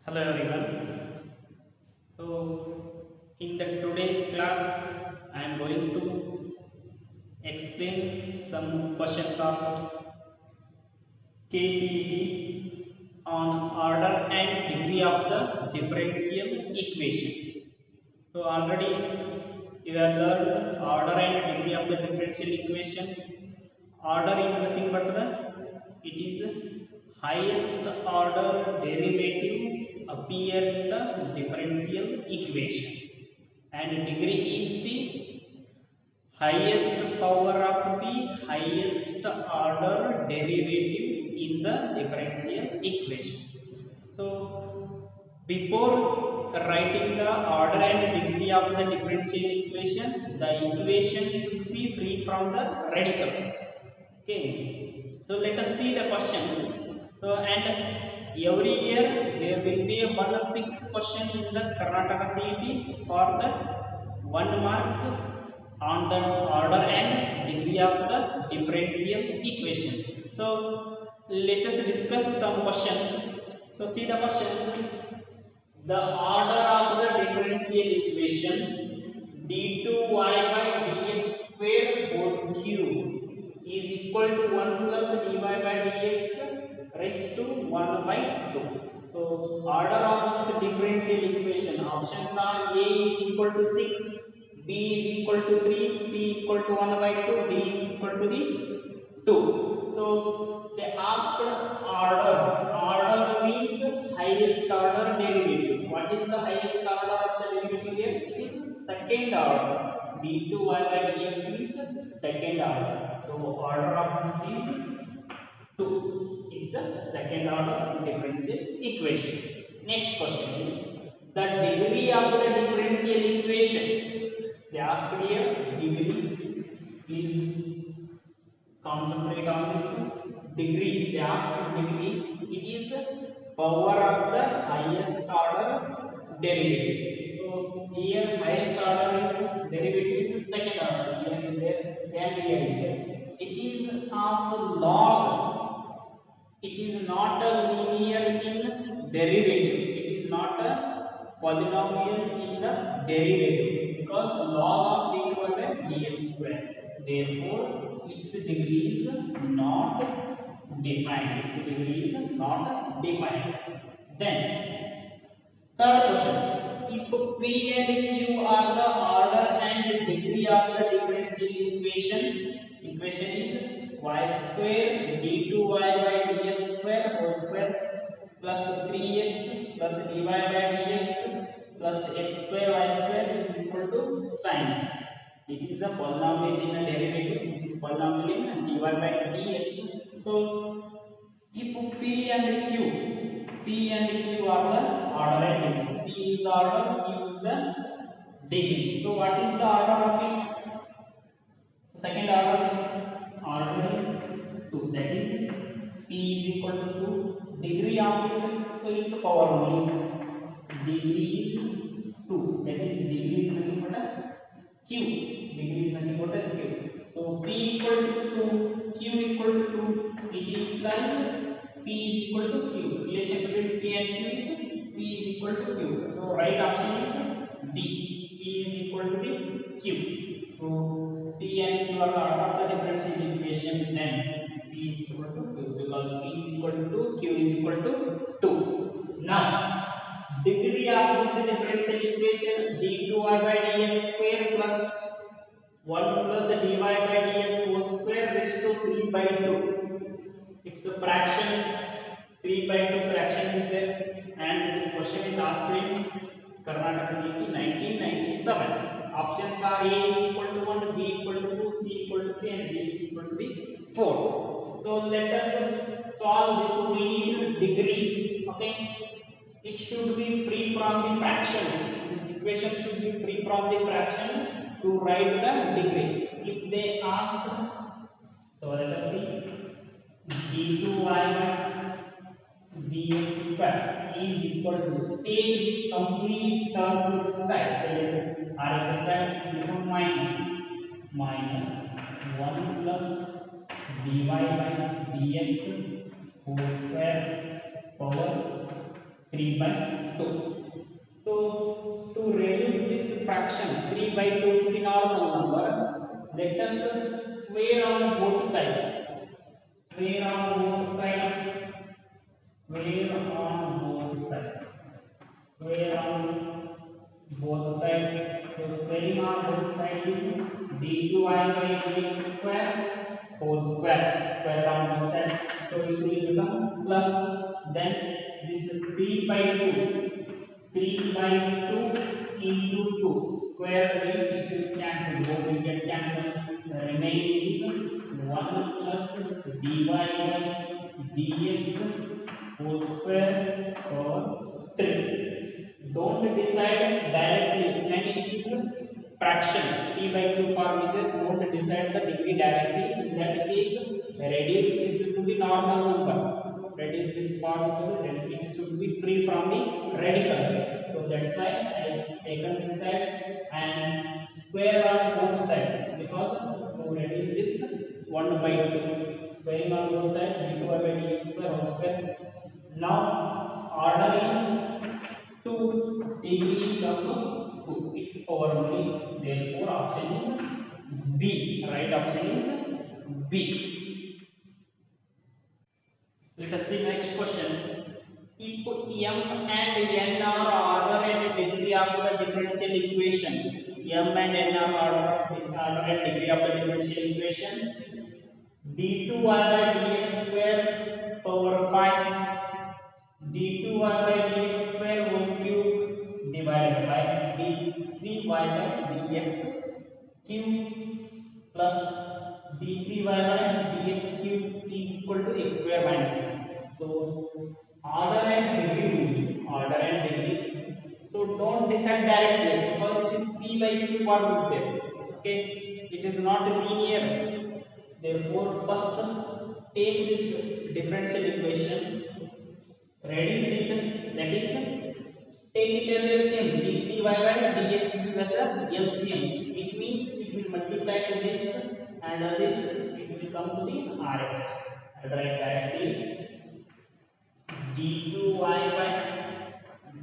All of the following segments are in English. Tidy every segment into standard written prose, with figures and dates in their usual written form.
Hello everyone. In the today's class, I am going to explain some questions of KCET on order and degree of the differential equations. So already you have learned order and degree of the differential equation. Order is nothing but it is highest order derivative appear in the differential equation, and degree is the highest power of the highest order derivative in the differential equation. So before writing the order and degree of the differential equation, the equation should be free from the radicals. Okay, so let us see the questions. So and every year there will be a one fixed question in the Karnataka CET for the 1 marks on the order and degree of the differential equation. So let us discuss some questions. So see the questions. The order of the differential equation d2y by dx square whole cube is equal to 1 plus dy by dx raised to 1 by 2. So order of this differential equation, options are a is equal to 6, b is equal to 3, c equal to 1 by 2, d is equal to the 2. So they asked order. Order means highest order derivative. What is the highest order of the derivative here? It is second order. d2y by dx means second order. So order of this is 2. It's a second order differential equation. Next question. The degree of the differential equation. They asked here degree. Please concentrate on this degree. They ask degree. It is power of the highest order derivative. So here highest order is derivative is second order. Here is there and here is there. It is of log. It is not a linear in derivative. It is not a polynomial in the derivative because log of d2 by dx square. Therefore, its degree is not defined. Its degree is not defined. Then, third question. If P and Q are the order and degree of the differential equation is y square d2y by dx square whole square plus 3x plus dy by dx plus x square y square is equal to sin x. It is a polynomial in a derivative. It is polynomial in dy by dx. So if P and Q are the order and degree. P is the order, Q is the degree. So what is the order of it? So second order is 2. That is P is equal to 2. Degree of it, so it's a power only. Degree is 2. That is degree is nothing but a Q. Degree is nothing but a Q. So P equal to 2, Q equal to 2. It implies P is equal to Q. Relation between P and Q is P is equal to Q. So right option is D. P is equal to the Q. So P and Q are the order of the differential equation. Then P is equal to Q because P is equal to 2, Q is equal to 2. Now degree of this differential equation d2y by dx square plus 1 plus dy by dx whole square raised to 3 by 2. It's a fraction. 3 by 2 fraction is there, and this question is asked in Karnataka CET 1997. Options are A is equal to 1, B equal to 2, C equal to 3, and D is equal to the 4. So let us solve this. We need degree. Okay, it should be free from the fractions. This equation should be free from the fraction to write the degree. If they ask, so let us see. d2y by dx square is equal to, take this complete term to the side, RHS side, become minus 1 plus dy by dx whole square power 3 by 2. So to reduce this fraction 3 by 2 to the normal number, let us square on both sides. Square on both sides. Square on both sides. Square on both sides. So squaring on both sides is d2y by dx square whole square. Square on both sides. So it will become plus. Then this is 3 by 2. 3 by 2 into 2. Square means it will cancel. Both will get cancelled. The remaining is 1 plus dy by dx whole square over 3. Don't decide directly when it is fraction. T by 2 form is don't decide the degree directly. In that case, reduce this to the normal number. Reduce this part to the it should be free from the radicals. So that's why I taken this side and square on both sides because to reduce this 1 by 2. Squaring on both sides d2 by dx square whole square. Now order is 2, degree is also 2. It's over only. Therefore option is B. Right option is B. Let us see next question. If m and n are order and degree of the differential equation, m and n are order and degree of the differential equation, d2y by dx square power 5, d2y by dx square whole cube divided by d3y by dx cube plus d3y by dx cube is equal to x square minus 1. So order and degree will be order and degree. So don't decide directly because it is p by q form is there. Okay, it is not linear. Therefore first take this differential equation, reduce it, that is take it as LCM. d3y by dx cube as a LCM. It means it will multiply to this and this, it will come to the RHS. I'll write directly d2y by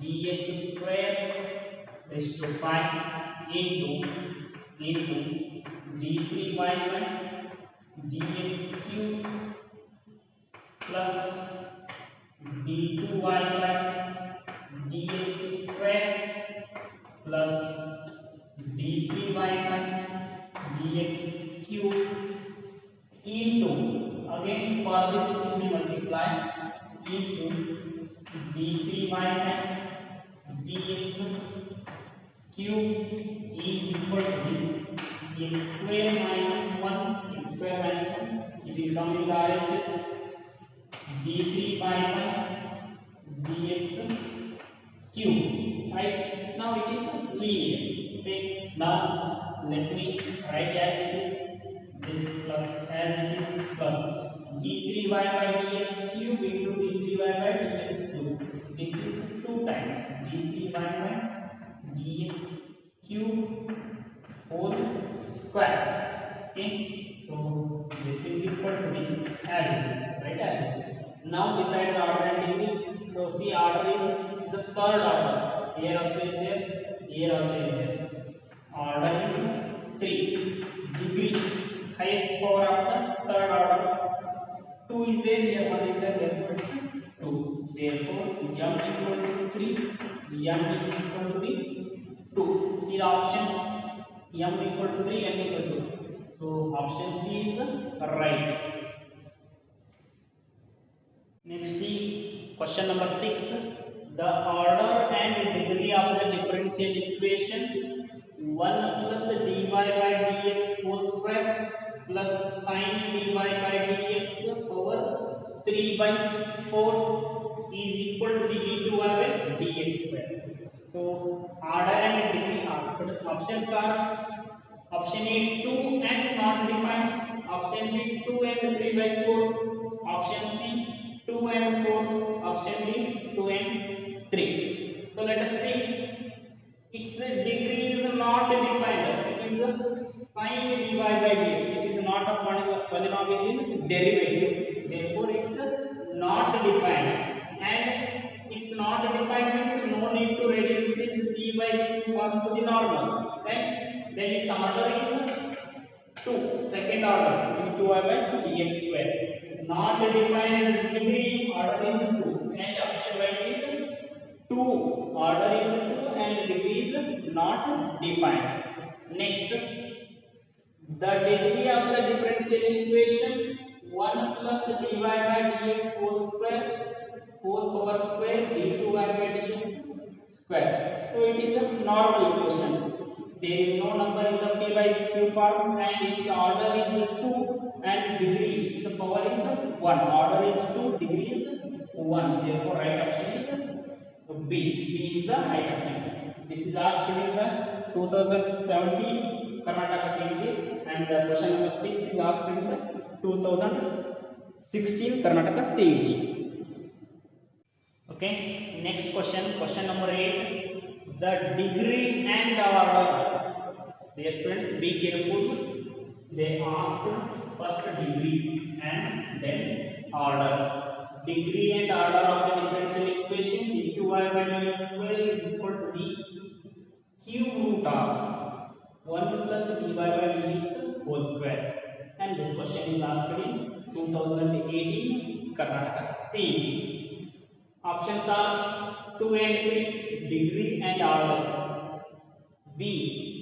dx square raised to 5 into d3y by dx cube plus d2y by dx square plus d3y by dx cube into, again for this it will multiply into d3y by dx cube is equal to x square minus 1, x square minus 1, it will come in the RHS d3 by dx cube, right? Now it is linear. Okay, now let me write as it is, this plus as it is plus d3y by dx cube into d3y by dx cube. This is 2 times d3y by dx cube whole square. Okay, so this is equal to be as it is, right? As it is. Now decide the order and degree. So see, order is a third order. Here also is there, here also is there. Order is 3. Degree, highest power of the third order. 2 is there, here 1 is there, therefore it's 2. Therefore m equal to 3, m is equal to the 2. See the option, m equal to 3, n equal to 2. So option C is right. Next question number 6. The order and degree of the differential equation 1 plus dy by dx whole square plus sin dy by dx over 3 by 4 is equal to the d2y by dx square. So order and degree asked. Options are option A 2 and not defined, option B 2 and 3 by 4, option C 2 and 4, option D 2 and 3. So let us see, its degree is not defined. It is sin dy by dx. It is not a polynomial in derivative. Therefore, it's not defined and it's not not defined means no need to reduce this p by q1 to the normal. Then its order is 2, second order d2y by dx square. Not defined degree, order is 2 and option right is 2, order is 2 and degree is not defined. Next, the degree of the differential equation 1 plus dy by dx whole square whole power square d2y by dx square. So it is a normal equation. There is no number in the p by q form and its order is 2 and degree its power is 1. Order is 2, degree is 1. Therefore right option is B. B is the right option. This is asked in the 2017 Karnataka CET and the question number 6 is asked in the 2016 Karnataka CET. Okay, next question, question number 8. The degree and order. Dear students, be careful. They ask first degree and then order. Degree and order of the differential equation d2y by dx square is equal to the cube root of 1 plus dy by dx whole square. And this question is asked in 2018 Karnataka CET. Options are 2 and 3, degree and order. B,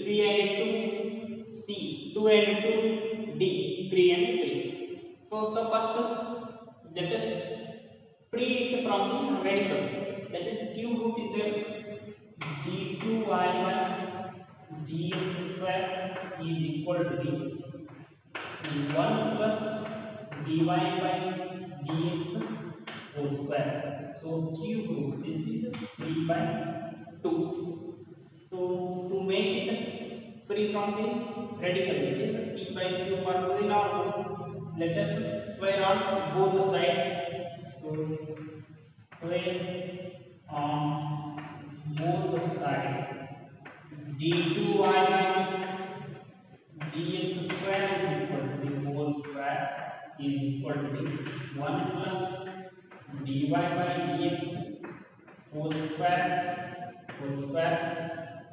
3 and 2. C, 2 and 2. D, 3 and 3. So first, let us free it from the radicals. That is cube root is there. d2y by dx square is equal to the 1 plus dy by dx whole square. So cube root, this is 3 by 2. So to make it free from the radical, it is p by q form to the normal. Let us square on both sides. So square on both sides. d2y by dx square is equal to the whole square is equal to the 1 plus dy by dx whole square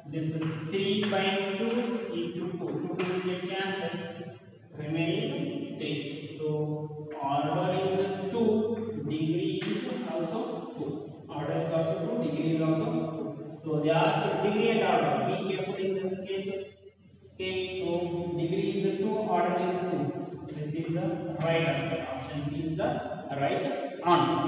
This is 3 by 2 into 2. 2 will get cancelled. Remain is 3. So order is 2. Degree is also 2. Order is also 2. Degree is also 2. So they ask degree and order. Be careful in this cases. Okay. So degree is 2. Order is 2. This is the right answer. Option C is the right answer.